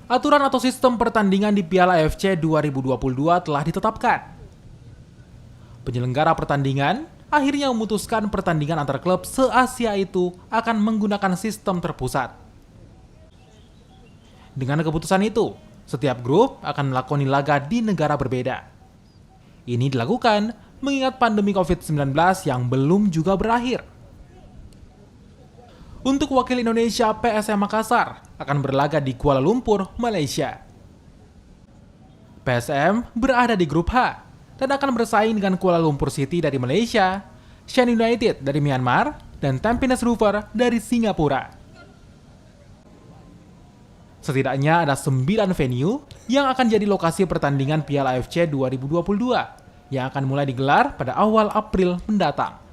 Aturan atau sistem pertandingan di Piala AFC 2022 telah ditetapkan. Penyelenggara pertandingan akhirnya memutuskan pertandingan antar klub se-Asia itu akan menggunakan sistem terpusat. Dengan keputusan itu, setiap grup akan melakoni laga di negara berbeda. Ini dilakukan mengingat pandemi COVID-19 yang belum juga berakhir. Untuk wakil Indonesia, PSM Makassar akan berlaga di Kuala Lumpur, Malaysia. PSM berada di grup H dan akan bersaing dengan Kuala Lumpur City dari Malaysia, Shan United dari Myanmar, dan Tampines Rover dari Singapura. Setidaknya ada 9 venue yang akan jadi lokasi pertandingan Piala AFC 2022 yang akan mulai digelar pada awal April mendatang.